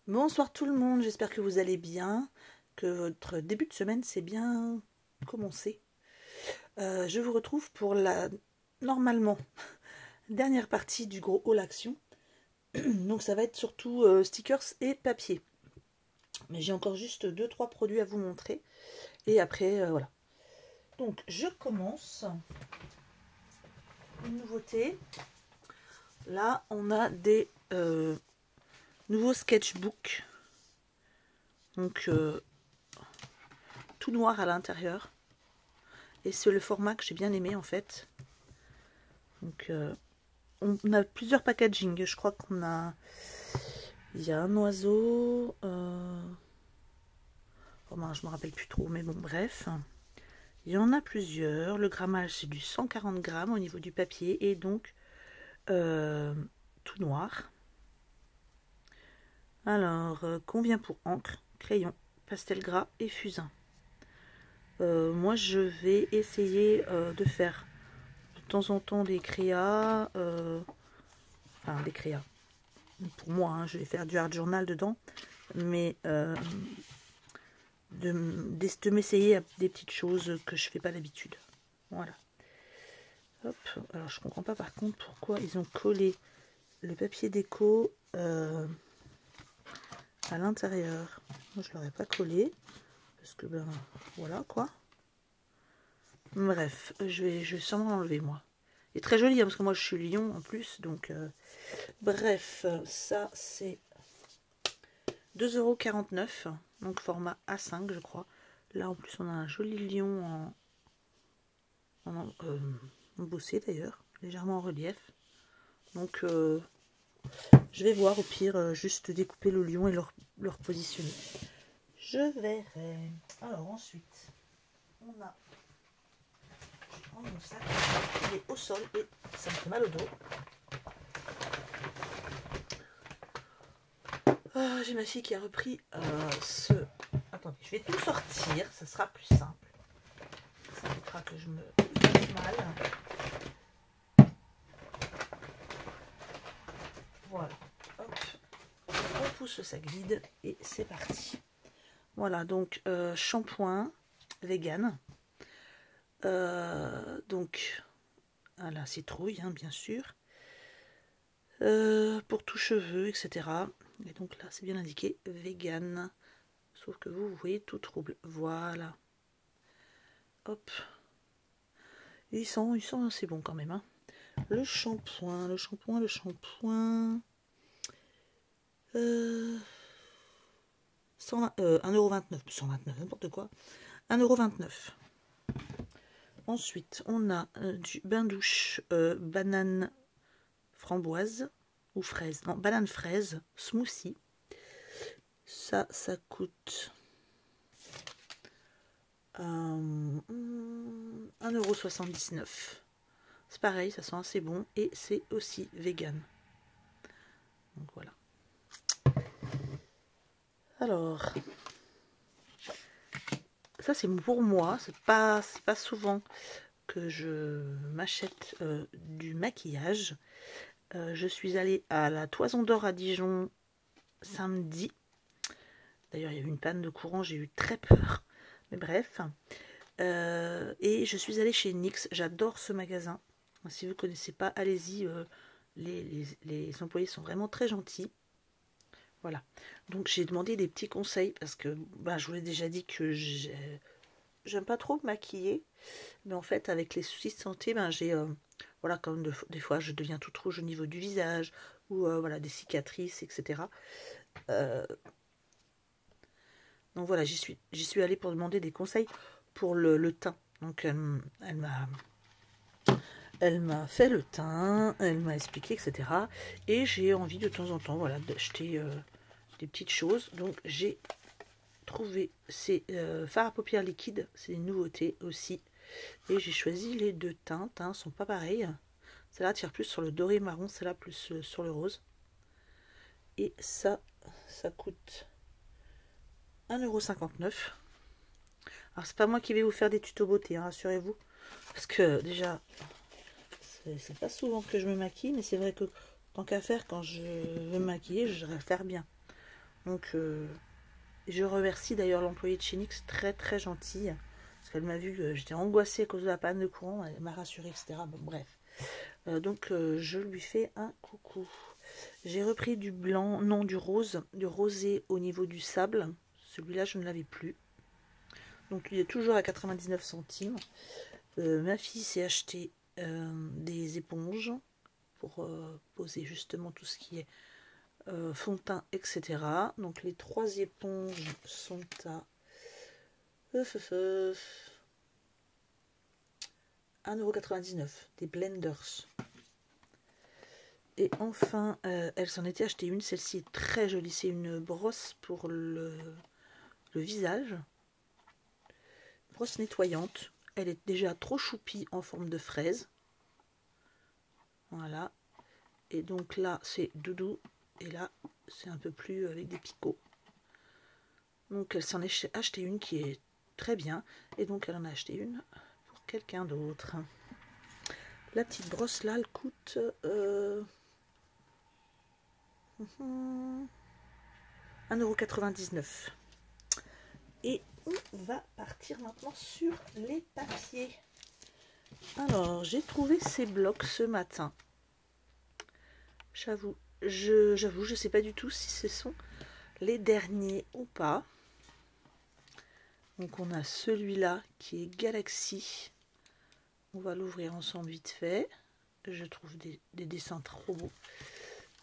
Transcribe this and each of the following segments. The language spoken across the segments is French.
Bonsoir tout le monde, j'espère que vous allez bien, que votre début de semaine s'est bien commencé. Je vous retrouve pour la, normalement, dernière partie du gros haul action. Donc ça va être surtout stickers et papier. Mais j'ai encore juste 2-3 produits à vous montrer. Et après, voilà. Donc je commence. Une nouveauté. Là, on a des nouveaux sketchbooks. Donc tout noir à l'intérieur. Et c'est le format que j'ai bien aimé en fait. Donc on a plusieurs packaging. Je crois qu'on a... Il y a un oiseau. Oh ben, je me rappelle plus trop, mais bon, bref. Il y en a plusieurs. Le grammage, c'est du 140 grammes au niveau du papier. Et donc, tout noir. Alors, combien pour encre, crayon, pastel gras et fusain. Moi, je vais essayer de faire de temps en temps des créas. Enfin, des créas. Pour moi, hein, je vais faire du art journal dedans. Mais de m'essayer à des petites choses que je fais pas d'habitude. Voilà. Hop. Alors, je comprends pas par contre pourquoi ils ont collé le papier déco à l'intérieur. Moi, je l'aurais pas collé. Parce que, ben, voilà, quoi. Bref, je vais sûrement l'enlever, moi. Il est très joli, hein, parce que moi, je suis lion, en plus. Donc, bref, ça, c'est 2,49 €. Donc, format A5, je crois. Là, en plus, on a un joli lion en bossé, d'ailleurs. Légèrement en relief. Donc, je vais voir, au pire, juste découper le lion et leur positionner. Je verrai. Alors, ensuite, on a... mon sac, il est au sol et ça me fait mal au dos. J'ai ma fille qui a repris ce... Attendez, je vais tout sortir, ça sera plus simple. Ça évitera que je me fasse mal. Voilà. Hop. On pousse le sac vide et c'est parti. Voilà, donc shampoing vegan. Donc à la citrouille, hein, bien sûr. Pour tout cheveux, etc. Et donc là, c'est bien indiqué vegan. Sauf que vous voyez tout trouble. Voilà. Hop. Ils sont assez bons quand même. Hein. Le shampoing. 1,29 €. 129, n'importe quoi. 1,29 €. Ensuite, on a du bain douche banane framboise ou fraise. Non, banane fraise, smoothie. Ça coûte 1,79 €. C'est pareil, ça sent assez bon et c'est aussi vegan. Donc voilà. Alors, ça c'est pour moi, c'est pas souvent que je m'achète du maquillage. Je suis allée à la Toison d'Or à Dijon samedi. D'ailleurs, il y a eu une panne de courant, j'ai eu très peur. Mais bref. Et je suis allée chez NYX. J'adore ce magasin. Si vous ne connaissez pas, allez-y. Les employés sont vraiment très gentils. Voilà. Donc, j'ai demandé des petits conseils parce que bah, je vous l'ai déjà dit que j'aime pas trop me maquiller. Mais en fait, avec les soucis de santé, ben, j'ai... voilà, comme des fois, je deviens toute rouge au niveau du visage. Ou voilà, des cicatrices, etc. Donc voilà, j'y suis allée pour demander des conseils pour le teint. Donc elle m'a fait le teint, elle m'a expliqué, etc. Et j'ai envie de temps en temps, voilà, d'acheter des petites choses. Donc j'ai trouvé ces fards à paupières liquides, c'est une nouveauté aussi. Et j'ai choisi les deux teintes, hein, sont pas pareilles. Celle-là tire plus sur le doré marron, celle-là plus sur le rose. Et ça coûte 1,59 €. Alors c'est pas moi qui vais vous faire des tutos beauté, hein, rassurez-vous. Parce que déjà, c'est pas souvent que je me maquille, mais c'est vrai que tant qu'à faire, quand je veux me maquiller, je voudrais le faire bien. Donc je remercie d'ailleurs l'employée de chez NYX, très gentille, parce qu'elle m'a vu que j'étais angoissée à cause de la panne de courant, elle m'a rassurée, etc. Bon, bref. Donc je lui fais un coucou. J'ai repris du blanc, non du rose, du rosé au niveau du sable. Celui-là je ne l'avais plus. Donc il est toujours à 99 centimes. Ma fille s'est acheté des éponges pour poser justement tout ce qui est fond de teint, etc. Donc les 3 éponges sont à 1,99 €, des Blenders. Et enfin, elle s'en était acheté une, celle-ci est très jolie, c'est une brosse pour le visage. Brosse nettoyante, elle est déjà trop choupie en forme de fraise. Voilà. Et donc là, c'est doudou, et là, c'est un peu plus avec des picots. Donc elle s'en est acheté une qui est très bien, et donc elle en a acheté une pour quelqu'un d'autre. La petite brosse là, elle coûte 1,99 €. Et on va partir maintenant sur les papiers. Alors, j'ai trouvé ces blocs ce matin. J'avoue, je sais pas du tout si ce sont les derniers ou pas. Donc on a celui-là qui est Galaxy. On va l'ouvrir ensemble vite fait. Je trouve des dessins trop beaux.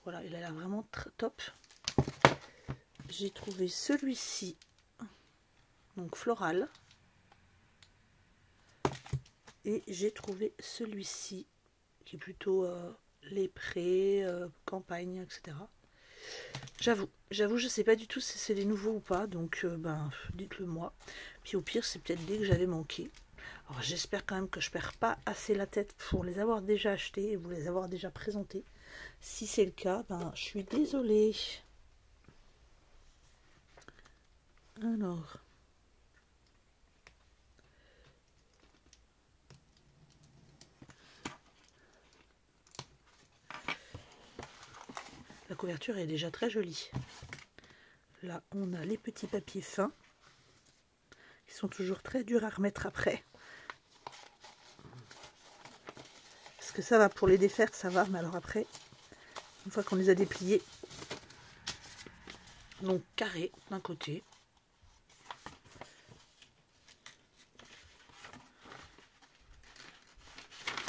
Voilà, il a l'air vraiment très top. J'ai trouvé celui-ci, donc floral. Et j'ai trouvé celui-ci, qui est plutôt les prés, campagne, etc. J'avoue, je sais pas du tout si c'est des nouveaux ou pas, donc ben dites-le moi. Puis au pire, c'est peut-être des que j'avais manqué. Alors j'espère quand même que je perds pas assez la tête pour les avoir déjà achetés et vous les avoir déjà présentés. Si c'est le cas, ben je suis désolée. Alors, la couverture est déjà très jolie. Là, on a les petits papiers fins, qui sont toujours très durs à remettre après. Parce que ça va, pour les défaire, ça va, mais alors après, une fois qu'on les a dépliés, donc carré d'un côté.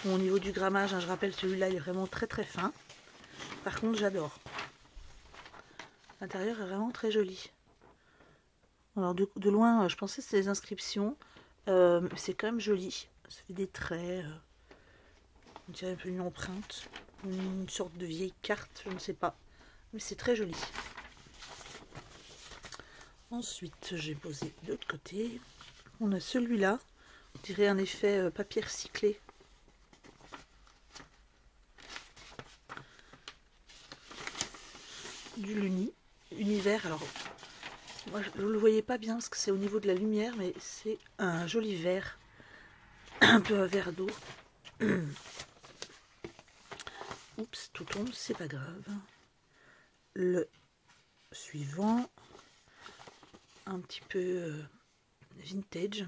Bon, au niveau du grammage, hein, je rappelle, celui-là, il est vraiment très fin. Par contre, j'adore. L'intérieur est vraiment très joli. Alors de loin, je pensais que c'était des inscriptions. C'est quand même joli. Ça fait des traits. On dirait un peu une empreinte. Une sorte de vieille carte, je ne sais pas. Mais c'est très joli. Ensuite, j'ai posé de l'autre côté. On a celui-là. On dirait un effet papier recyclé. Du Luni. Univers. Alors, moi, je ne le voyais pas bien parce que c'est au niveau de la lumière, mais c'est un joli vert. Un peu un vert d'eau. Oups, tout tombe, c'est pas grave. Le suivant, un petit peu vintage.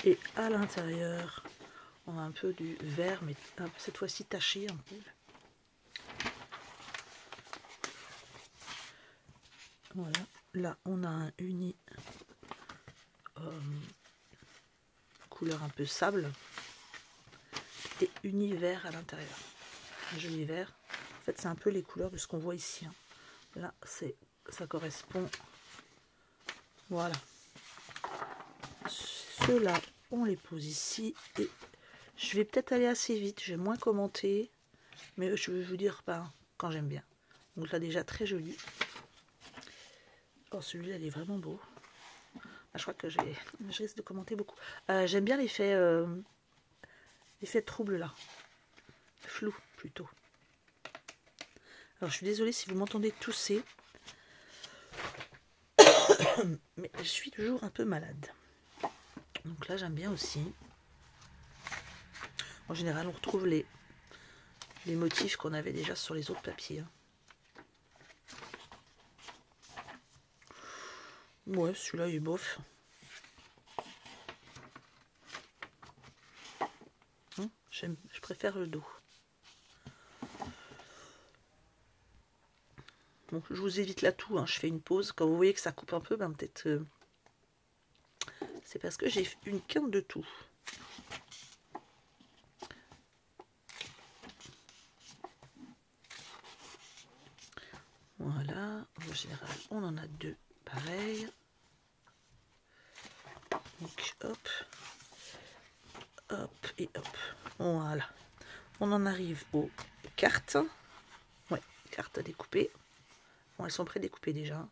Et à l'intérieur, on a un peu du vert, mais cette fois-ci taché un peu. Voilà, là on a un uni couleur un peu sable et uni vert à l'intérieur. Un joli vert. En fait, c'est un peu les couleurs de ce qu'on voit ici. Hein. Là, ça correspond. Voilà. Ceux-là, on les pose ici et je vais peut-être aller assez vite. J'ai moins commenté, mais je veux vous dire pas quand j'aime bien. Donc là, déjà très joli. Oh, celui-là, il est vraiment beau. Je crois que je risque de commenter beaucoup. J'aime bien l'effet trouble là. Flou plutôt. Alors je suis désolée si vous m'entendez tousser. Mais je suis toujours un peu malade. Donc là j'aime bien aussi. En général on retrouve les les motifs qu'on avait déjà sur les autres papiers. Hein. Ouais, celui-là il est bof. Je préfère le dos. Bon, je vous évite là tout, hein. Je fais une pause. Quand vous voyez que ça coupe un peu, ben peut-être c'est parce que j'ai une quinte de tout. Voilà, en général, on en a deux pareils. Donc hop, hop et hop. Voilà. On en arrive aux cartes. Ouais, cartes à découper. Bon, elles sont pré-découpées déjà.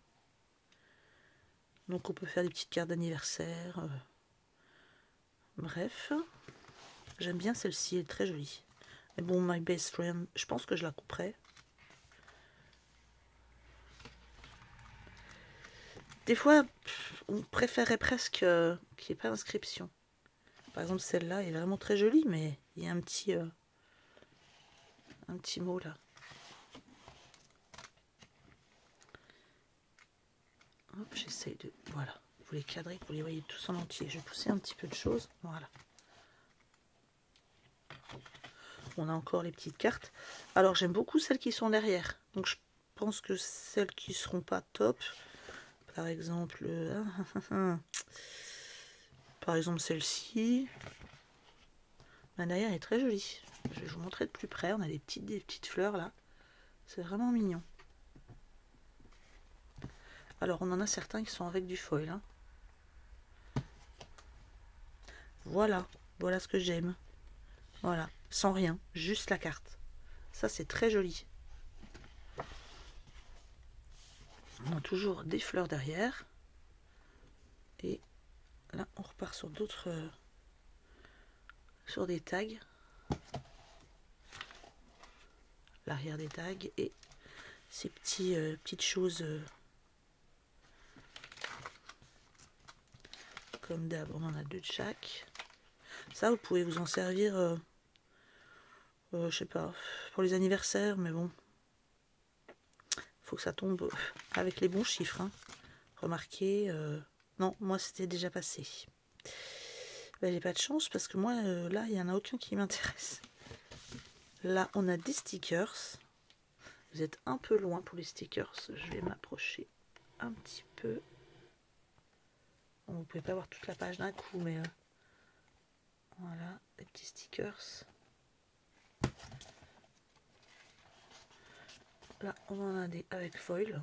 Donc on peut faire des petites cartes d'anniversaire. Bref. J'aime bien celle-ci, elle est très jolie. Mais bon, My Best Friend, je pense que je la couperai. Des fois, on préférerait presque qu'il n'y ait pas d'inscription. Par exemple, celle-là est vraiment très jolie, mais il y a un petit mot là. Hop, j'essaye de... Voilà, vous les cadrez, vous les voyez tous en entier. Je vais pousser un petit peu de choses. Voilà. On a encore les petites cartes. Alors, j'aime beaucoup celles qui sont derrière. Donc, je pense que celles qui ne seront pas top... Par exemple, celle-ci. La derrière est très jolie. Je vais vous montrer de plus près. On a des petites fleurs là. C'est vraiment mignon. Alors, on en a certains qui sont avec du foil. Hein. Voilà. Voilà ce que j'aime. Voilà. Sans rien. Juste la carte. Ça, c'est très joli. On a toujours des fleurs derrière. Et là, on repart sur d'autres... sur des tags. L'arrière des tags. Et ces petites choses... comme d'hab, on en a deux de chaque. Ça, vous pouvez vous en servir, je sais pas, pour les anniversaires, mais bon. Faut que ça tombe avec les bons chiffres. Hein. Remarquez, non, moi c'était déjà passé. Ben, j'ai pas de chance parce que moi, là, il n'y en a aucun qui m'intéresse. Là, on a des stickers. Vous êtes un peu loin pour les stickers. Je vais m'approcher un petit peu. Bon, vous pouvez pas voir toute la page d'un coup, mais voilà, des petits stickers. Là, on en a des avec foil.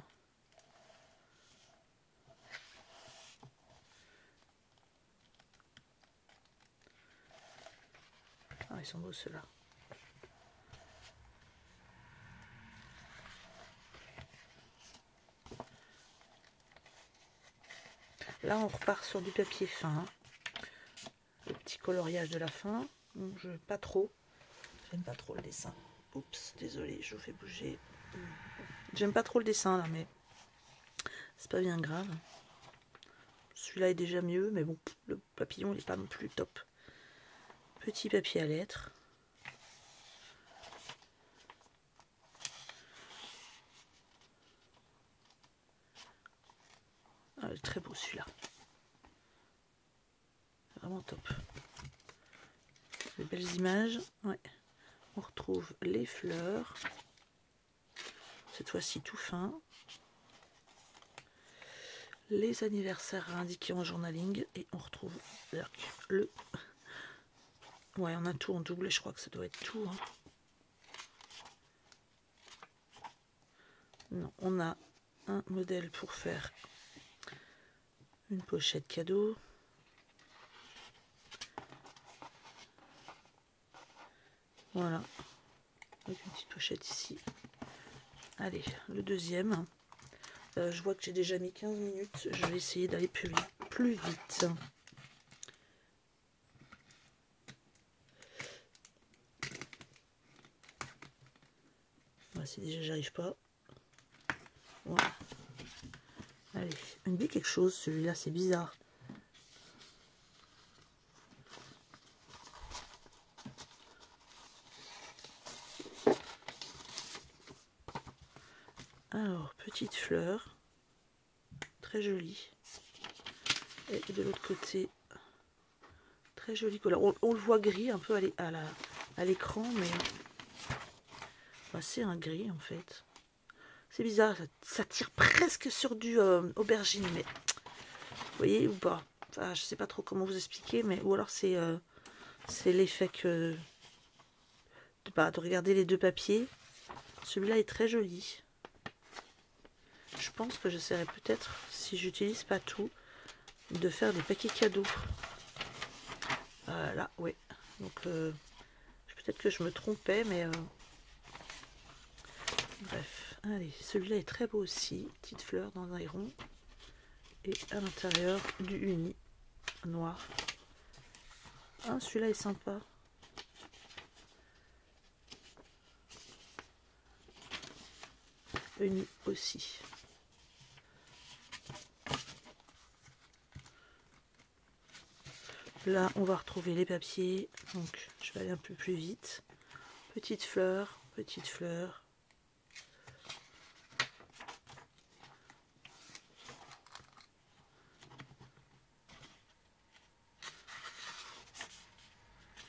Ah, ils sont beaux ceux-là. Là, on repart sur du papier fin. Le petit coloriage de la fin. Je pas trop. J'aime pas trop le dessin. Oups, désolé, je vous fais bouger. J'aime pas trop le dessin là, mais c'est pas bien grave. Celui-là est déjà mieux, mais bon, le papillon il est pas non plus top. Petit papier à lettres. Ah, il est très beau celui-là. Vraiment top. Les belles images. Ouais. On retrouve les fleurs. Cette fois-ci tout fin. Les anniversaires indiqués en journaling. Et on retrouve le... Ouais, on a tout en double. Je crois que ça doit être tout. Hein. Non, on a un modèle pour faire une pochette cadeau. Voilà. Avec une petite pochette ici. Allez, le deuxième. Je vois que j'ai déjà mis 15 minutes. Je vais essayer d'aller plus vite. Voilà, si déjà j'arrive pas. Voilà. Allez, il me dit quelque chose, celui-là, c'est bizarre. Alors, petite fleur, très jolie. Et de l'autre côté, très joli collant. On le voit gris un peu à l'écran, mais bah, c'est un gris en fait. C'est bizarre, ça tire presque sur du aubergine, mais vous voyez ou pas? Enfin, je sais pas trop comment vous expliquer, mais ou alors c'est l'effet que de regarder les deux papiers. Celui-là est très joli. Je pense que j'essaierai peut-être, si j'utilise pas tout, de faire des paquets cadeaux. Voilà, ouais. Donc peut-être que je me trompais, mais bref. Allez, celui-là est très beau aussi. Petite fleur dans un rond. Et à l'intérieur du uni noir. Ah, celui-là est sympa. Uni aussi. Là, on va retrouver les papiers. Donc, je vais aller un peu plus vite. Petite fleur, petite fleur.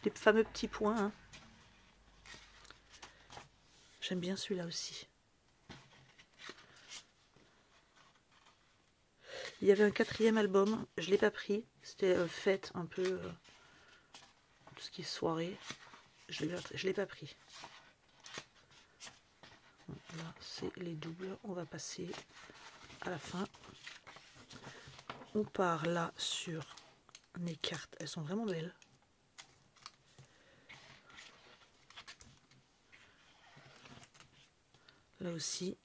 Les fameux petits points. Hein. J'aime bien celui-là aussi. Il y avait un 4e album, je ne l'ai pas pris. C'était fête un peu, tout ce qui est soirée. Je ne l'ai pas pris. Là, c'est les doubles. On va passer à la fin. On part là sur les cartes. Elles sont vraiment belles. Là aussi.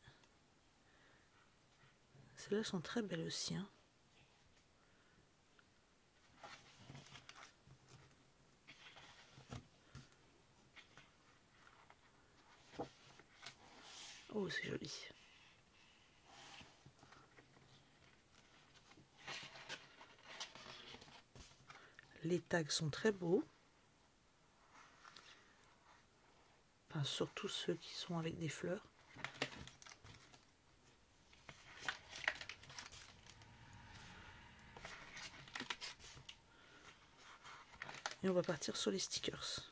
Celles-là sont très belles aussi. Hein. Oh, c'est joli. Les tags sont très beaux. Enfin, surtout ceux qui sont avec des fleurs. Et on va partir sur les stickers.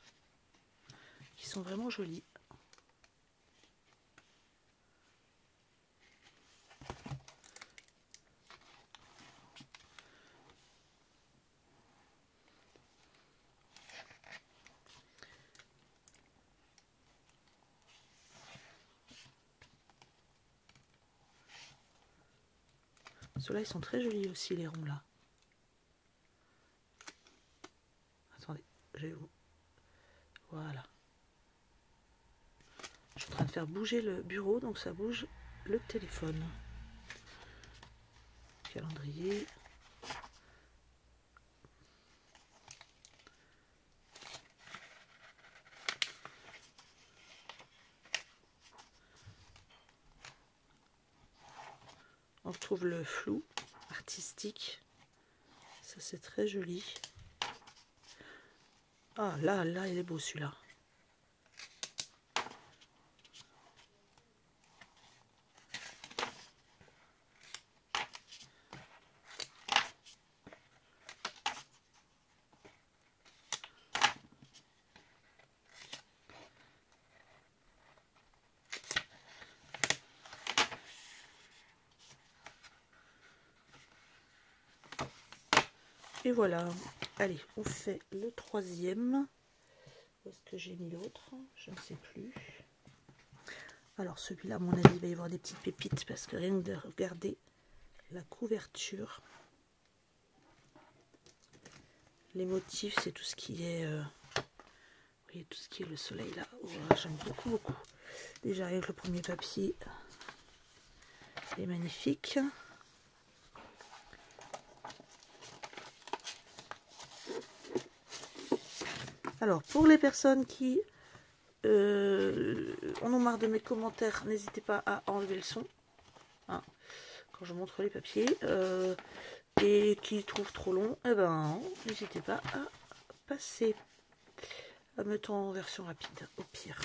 Qui sont vraiment jolis. Ceux-là, ils sont très jolis aussi, les ronds là. Attendez, je vais vous... Voilà. Je suis en train de faire bouger le bureau, donc ça bouge le téléphone. Calendrier. On retrouve le flou artistique. Ça, c'est très joli. Ah, là, il est beau celui-là. Et voilà. Allez, on fait le 3e. Où est-ce que j'ai mis l'autre? Je ne sais plus. Alors celui-là, à mon avis, il va y avoir des petites pépites parce que rien que de regarder la couverture, les motifs, c'est tout ce qui est, vous voyez, tout ce qui est le soleil là. Oh, j'aime beaucoup, beaucoup. Déjà avec le premier papier, il est magnifique. Alors pour les personnes qui en ont marre de mes commentaires, n'hésitez pas à enlever le son hein, quand je montre les papiers et qui trouvent trop long, eh ben n'hésitez pas à passer à mettre en version rapide au pire.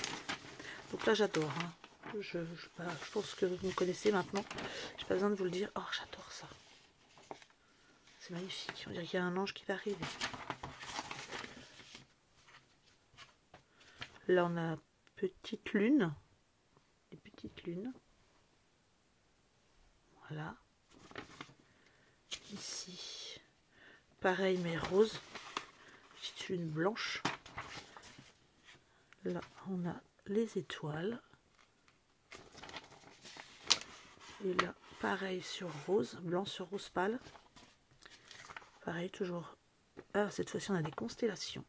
Donc là j'adore hein. Je pense que vous me connaissez maintenant. J'ai pas besoin de vous le dire. Oh, j'adore ça. C'est magnifique. On dirait qu'il y a un ange qui va arriver. Là, on a petite lune. Les petites lunes. Voilà. Ici, pareil, mais rose. Petite lune blanche. Là, on a les étoiles. Et là, pareil sur rose, blanc sur rose pâle. Pareil, toujours. Ah, cette fois-ci, on a des constellations.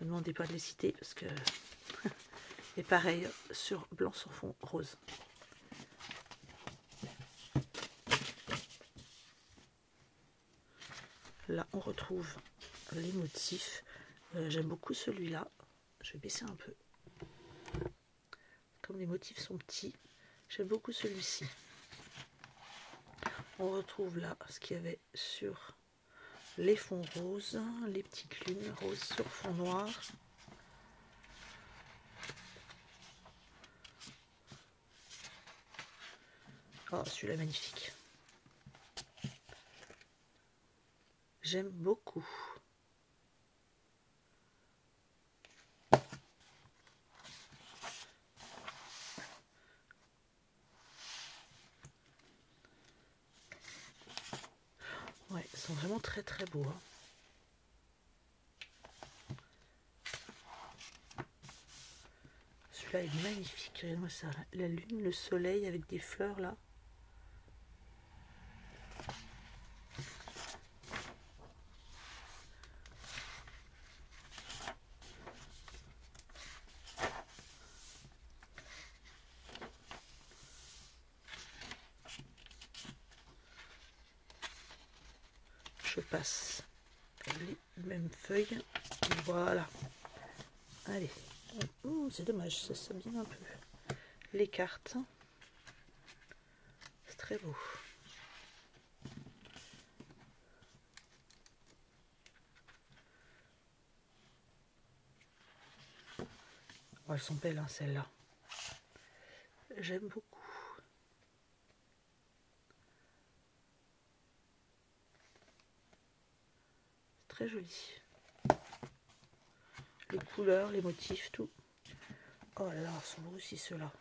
Ne me demandez pas de les citer parce que. Et pareil sur blanc sur fond rose. Là, on retrouve les motifs. J'aime beaucoup celui-là. Je vais baisser un peu. Comme les motifs sont petits, j'aime beaucoup celui-ci. On retrouve là ce qu'il y avait sur les fonds roses, les petites lunes roses sur fond noir. Oh, celui-là magnifique. J'aime beaucoup. Ouais, ils sont vraiment très très beaux. Hein. Celui-là est magnifique. Regardez-moi ça. La lune, le soleil avec des fleurs là. Je passe les mêmes feuilles. Voilà. Allez. C'est dommage, ça s'abîme un peu. Les cartes. C'est très beau. Oh, elles sont belles, hein, celles-là. J'aime beaucoup. C'est très joli. Les couleurs, les motifs, tout. Oh là là, ils sont beaux aussi ceux-là.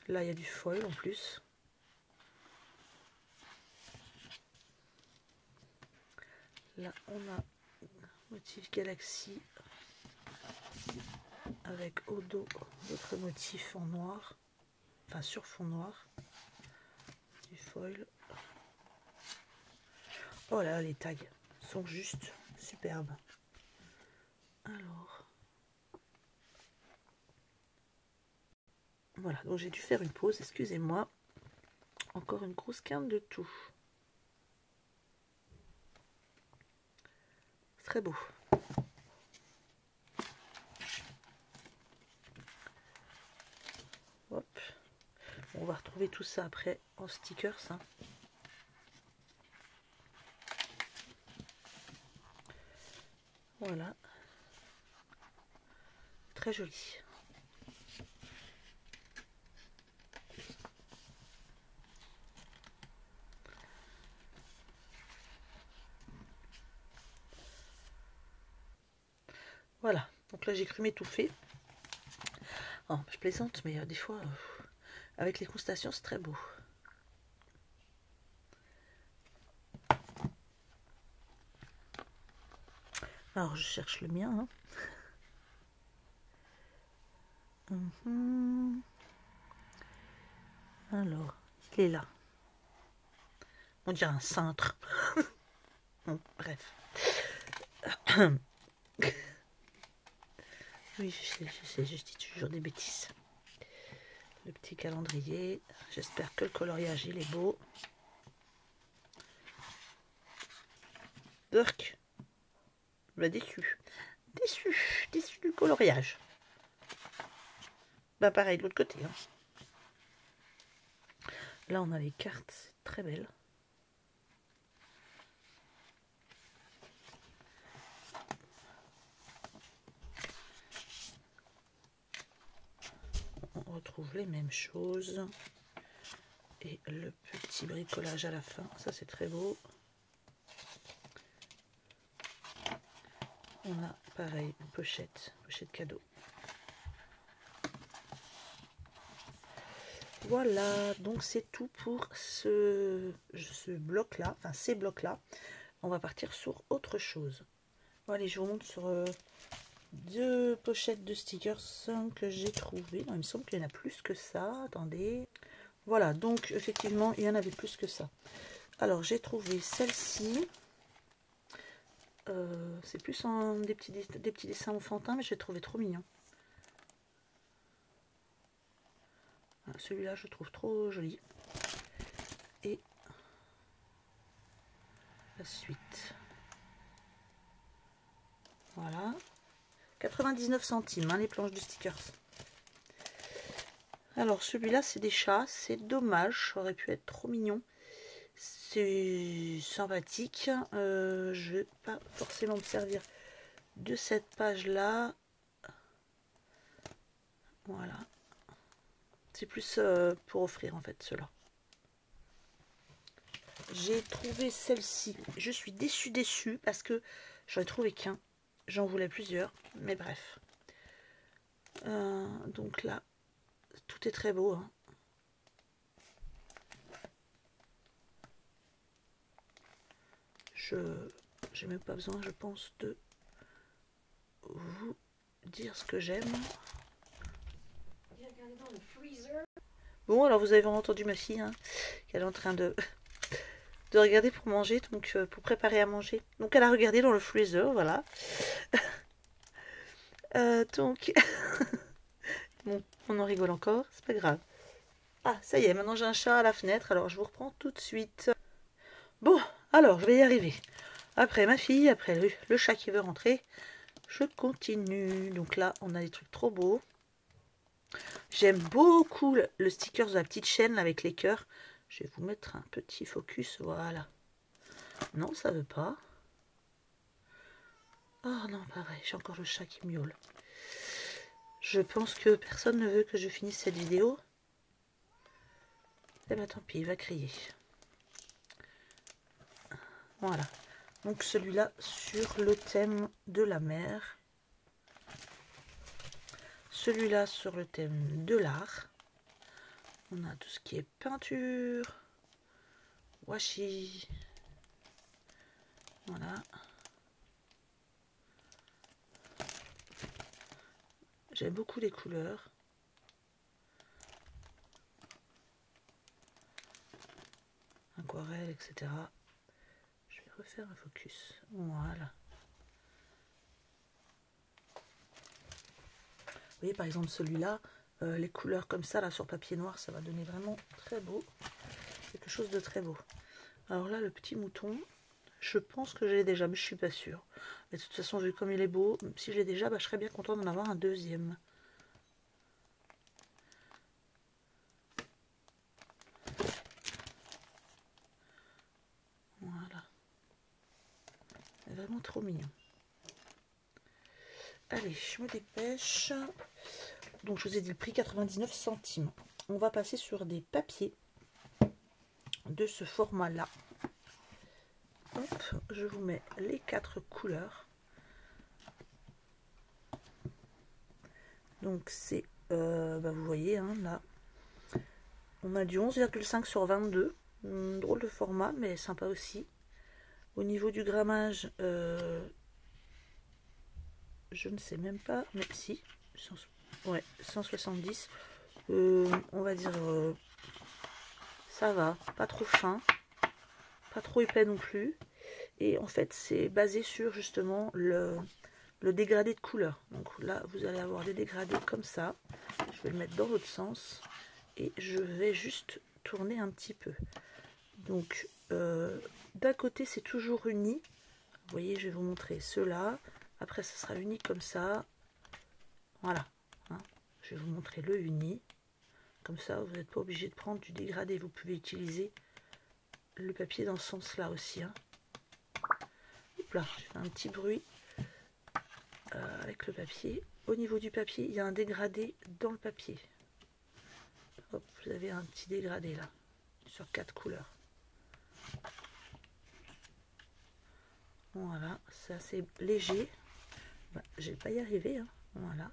Là, il y a du foil en plus. Là, on a motif galaxie avec au dos d'autres motifs en noir, enfin sur fond noir, du foil. Oh là, les tags sont juste superbes. Alors, voilà, donc j'ai dû faire une pause, excusez-moi. Encore une grosse quinte de tout. Très beau. Hop. On va retrouver tout ça après en stickers. Hein. Voilà. Très joli. Voilà. Donc là, j'ai cru m'étouffer. Oh, je plaisante, mais des fois, avec les constellations, c'est très beau. Alors, je cherche le mien. Hein. Alors, il est là. On dirait un cintre. Bon, bref. Oui, je sais, je dis toujours des bêtises. Le petit calendrier. J'espère que le coloriage, il est beau. Dirk. Bah, déçu. Déçu du coloriage. Bah, pareil de l'autre côté. Hein. Là on a les cartes, c'est très belle. On retrouve les mêmes choses. Et le petit bricolage à la fin, ça c'est très beau. On a pareil une pochette cadeau. Voilà, donc c'est tout pour ce bloc là, enfin ces blocs là. On va partir sur autre chose. Bon, allez, je vous montre sur deux pochettes de stickers que j'ai trouvées. Non, il me semble qu'il y en a plus que ça. Attendez. Voilà, donc effectivement, il y en avait plus que ça. Alors, j'ai trouvé celle-ci. C'est plus en des petits dessins enfantins, mais j'ai trouvé trop mignon. Celui-là, je trouve trop joli. Et la suite. Voilà. 99 centimes, hein, les planches de stickers. Alors, celui-là, c'est des chats. C'est dommage, ça aurait pu être trop mignon. C'est sympathique. Je vais pas forcément me servir de cette page-là. Voilà. C'est plus pour offrir, en fait, cela. J'ai trouvé celle-ci. Je suis déçue parce que j'en ai trouvé qu'un. J'en voulais plusieurs, mais bref. Donc là, tout est très beau. Hein. J'ai même pas besoin, je pense, de vous dire ce que j'aime. Bon, alors vous avez entendu ma fille, hein, qu'elle est en train de regarder pour manger, donc pour préparer à manger. Donc elle a regardé dans le freezer, voilà. Donc, bon, on en rigole encore, c'est pas grave. Ah, ça y est, maintenant j'ai un chat à la fenêtre, alors je vous reprends tout de suite. Bon, alors je vais y arriver. Après ma fille, après le chat qui veut rentrer, je continue. Donc là, on a des trucs trop beaux. J'aime beaucoup le sticker de la petite chaîne avec les cœurs. Je vais vous mettre un petit focus, voilà. Non, ça veut pas. Oh non, pareil, j'ai encore le chat qui miaule. Je pense que personne ne veut que je finisse cette vidéo. Eh bien tant pis, il va crier. Voilà. Donc celui-là sur le thème de la mer. Celui-là sur le thème de l'art. On a tout ce qui est peinture, washi. Voilà. J'aime beaucoup les couleurs. Aquarelle, etc. Je vais refaire un focus. Voilà. Vous voyez par exemple celui-là, les couleurs comme ça là sur papier noir, ça va donner vraiment très beau. Quelque chose de très beau. Alors là, le petit mouton, je pense que je l'ai déjà, mais je suis pas sûre. Mais de toute façon, vu comme il est beau, si je l'ai déjà, bah, je serais bien contente d'en avoir un deuxième. Voilà. C'est vraiment trop mignon. Allez, je me dépêche. Donc, je vous ai dit le prix, 99 centimes. On va passer sur des papiers de ce format-là. Hop, je vous mets les 4 couleurs. Donc, c'est, vous voyez, hein, là, on a du 11,5 sur 22. Drôle de format, mais sympa aussi. Au niveau du grammage, je ne sais même pas, mais si, ouais, 170. On va dire, ça va, pas trop fin, pas trop épais non plus. Et en fait, c'est basé sur justement le dégradé de couleur. Donc là, vous allez avoir des dégradés comme ça. Je vais le mettre dans l'autre sens et je vais juste tourner un petit peu. Donc, d'un côté, c'est toujours uni. Vous voyez, je vais vous montrer ceux-là. Après, ça sera uni comme ça. Voilà. Hein. Je vais vous montrer le uni. Comme ça, vous n'êtes pas obligé de prendre du dégradé. Vous pouvez utiliser le papier dans ce sens-là aussi. Hein. Hop là, j'ai fait un petit bruit avec le papier. Au niveau du papier, il y a un dégradé dans le papier. Hop, vous avez un petit dégradé là, sur 4 couleurs. Voilà, c'est assez léger. Bah, je vais pas y arriver. Hein. Voilà.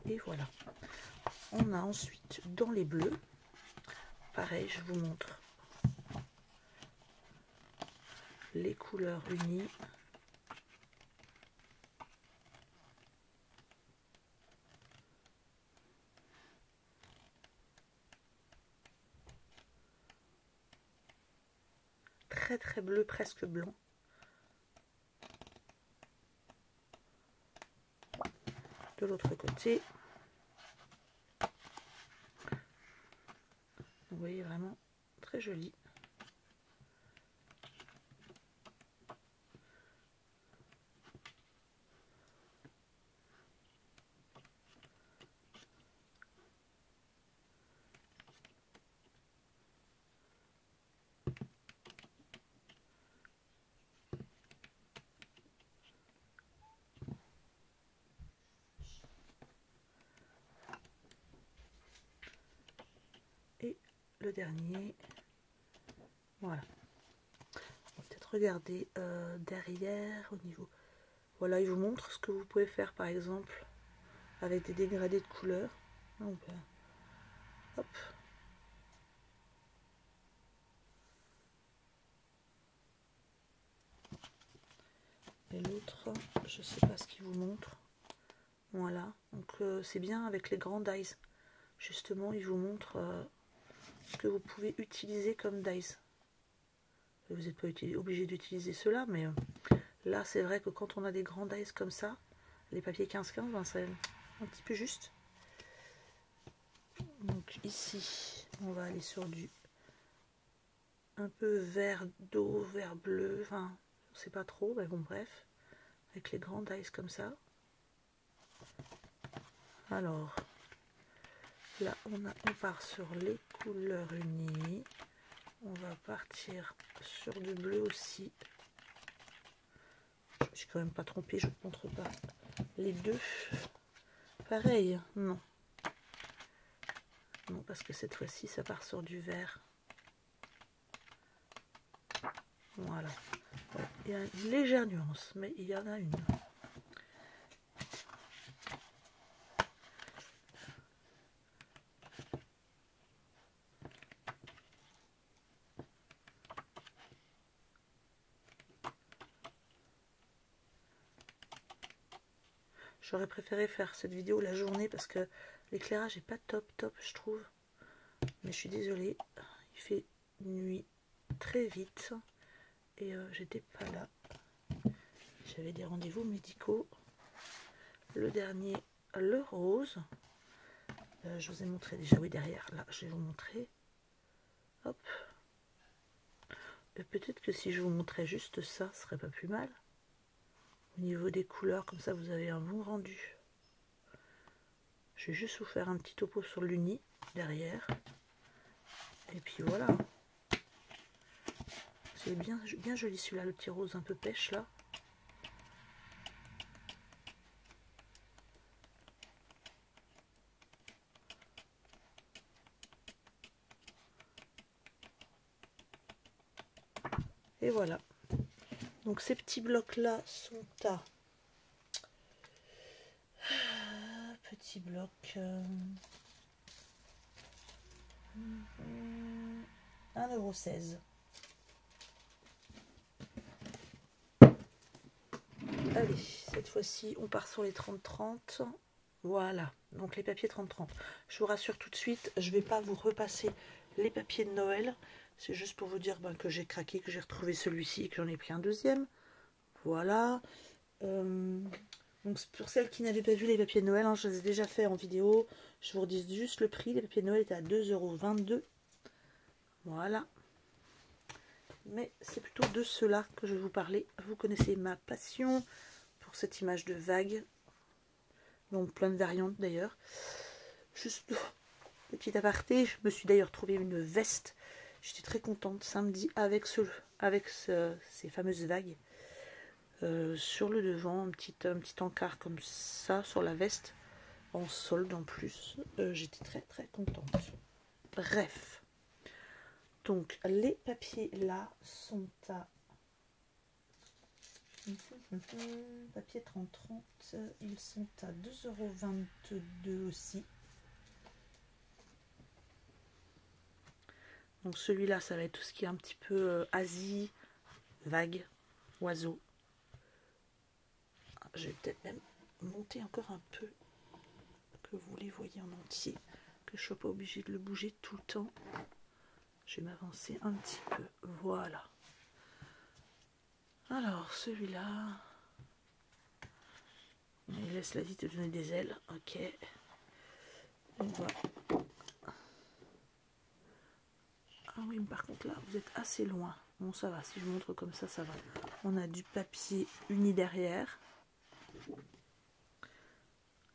Et voilà. On a ensuite dans les bleus, pareil, je vous montre les couleurs unies. Très très bleu, presque blanc. De l'autre côté, vous voyez vraiment très joli. Et le dernier, voilà. On va peut-être regarder derrière au niveau. Voilà, il vous montre ce que vous pouvez faire par exemple avec des dégradés de couleurs. Donc, hop. Et l'autre, je sais pas ce qu'il vous montre. Voilà, donc c'est bien avec les grands dies. Justement, il vous montre ce que vous pouvez utiliser comme dies. Vous n'êtes pas obligé d'utiliser cela, mais là, c'est vrai que quand on a des grands dies comme ça, les papiers 15-15, ben, c'est un petit peu juste. Donc ici, on va aller sur du un peu vert d'eau, vert bleu, enfin, je sais pas trop, mais bon, bref, avec les grands dies comme ça. Alors, là, on part sur les couleurs unies. On va partir sur du bleu aussi. Je me suis quand même pas trompée, je ne montre pas les deux. Pareil, non. Non, parce que cette fois-ci, ça part sur du vert. Voilà. Ouais, il y a une légère nuance, mais il y en a une. J'aurais préféré faire cette vidéo la journée parce que l'éclairage n'est pas top, je trouve. Mais je suis désolée, il fait nuit très vite et j'étais pas là. J'avais des rendez-vous médicaux. Le dernier, le rose. Je vous ai montré déjà, oui, derrière. Là, je vais vous montrer. Hop. Peut-être que si je vous montrais juste ça, ce serait pas plus mal. Au niveau des couleurs, comme ça, vous avez un bon rendu. Je vais juste vous faire un petit topo sur l'uni derrière. Et puis voilà. C'est bien joli celui-là, le petit rose un peu pêche là. Et voilà. Donc ces petits blocs là sont à petit bloc 1,16 €. Allez, cette fois-ci on part sur les 30-30. Voilà, donc les papiers 30-30. Je vous rassure tout de suite, je ne vais pas vous repasser les papiers de Noël. C'est juste pour vous dire que j'ai craqué, que j'ai retrouvé celui-ci et que j'en ai pris un deuxième. Voilà. Donc pour celles qui n'avaient pas vu les papiers de Noël, hein, je les ai déjà fait en vidéo. Je vous redis juste le prix. Les papiers de Noël étaient à 2,22 €. Voilà. Mais c'est plutôt de cela que je vais vous parler. Vous connaissez ma passion pour cette image de vague. Donc plein de variantes d'ailleurs. Juste petit aparté, je me suis d'ailleurs trouvé une veste. J'étais très contente samedi avec ces fameuses vagues. Sur le devant, un petit encart comme ça sur la veste. En solde en plus. J'étais très très contente. Bref. Donc les papiers là sont à papier 30-30, ils sont à 2,22 € aussi. Donc celui-là, ça va être tout ce qui est un petit peu Asie, vague, oiseau. Je vais peut-être même monter encore un peu, que vous les voyez en entier, que je ne sois pas obligée de le bouger tout le temps. Je vais m'avancer un petit peu, voilà. Alors celui-là, il laisse la vie te donner des ailes, ok. Voilà. Ah oui, mais par contre là, vous êtes assez loin. Bon, ça va, si je montre comme ça, ça va. On a du papier uni derrière.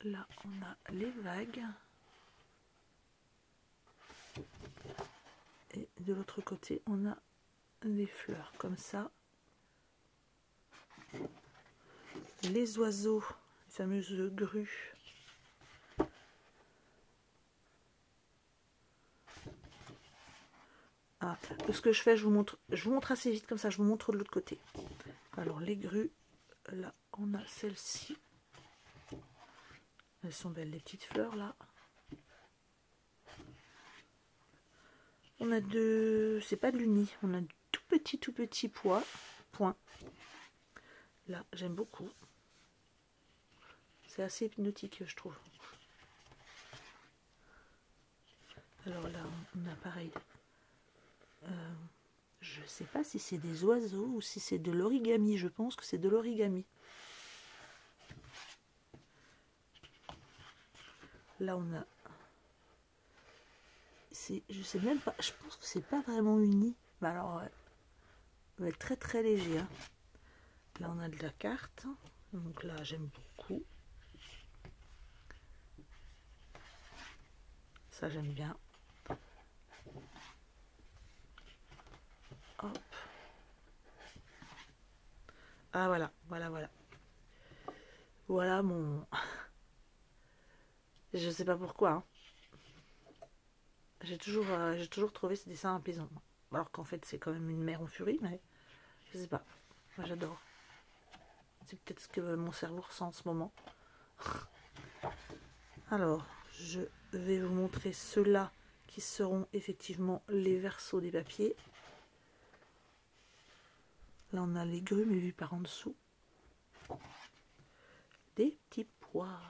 Là, on a les vagues. Et de l'autre côté, on a les fleurs, comme ça. Les oiseaux, les fameuses grues. Ah, ce que je fais, je vous montre assez vite, comme ça, je vous montre de l'autre côté. Alors, les grues, là, on a celle-ci. Elles sont belles, les petites fleurs, là. On a c'est pas de l'uni, on a du tout petit point. Là, j'aime beaucoup. C'est assez hypnotique, je trouve. Alors là, on a pareil. Je sais pas si c'est des oiseaux ou si c'est de l'origami. Je pense que c'est de l'origami. Là, on a... Je sais même pas. Je pense que c'est pas vraiment uni. Mais alors, ça va être très très léger. Hein. Là, on a de la carte. Donc là, j'aime beaucoup. Ça, j'aime bien. Hop. Ah, voilà. Voilà mon... Je sais pas pourquoi. Hein. J'ai toujours trouvé ce dessin apaisant. Alors qu'en fait, c'est quand même une mer en furie, mais je sais pas. Moi, j'adore. C'est peut-être ce que mon cerveau ressent en ce moment. Alors, je vais vous montrer ceux-là qui seront effectivement les versos des papiers. Là, on a les grues, mais vues par en dessous. Des petits pois.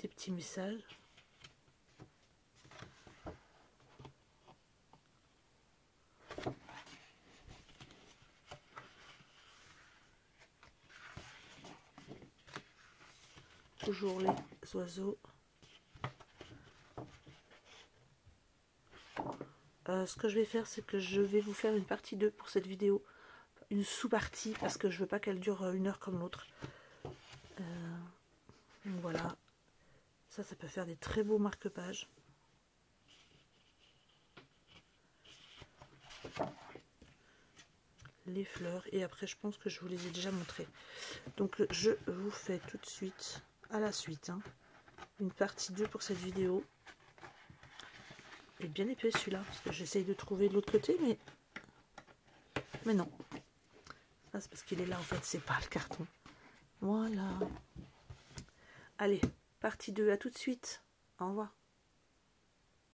Des petits messages. Toujours les oiseaux. Ce que je vais faire, c'est que je vais vous faire une partie 2 pour cette vidéo. Une sous-partie, parce que je veux pas qu'elle dure 1 heure comme l'autre. Voilà. Ça peut faire des très beaux marque-pages. Les fleurs. Et après, je pense que je vous les ai déjà montrées. Donc, je vous fais tout de suite, à la suite, hein, une partie 2 pour cette vidéo. Il est bien épais celui-là, parce que j'essaye de trouver de l'autre côté, mais non. Ça, c'est parce qu'il est là, en fait, c'est pas le carton. Voilà. Allez, partie 2, à tout de suite. Au revoir.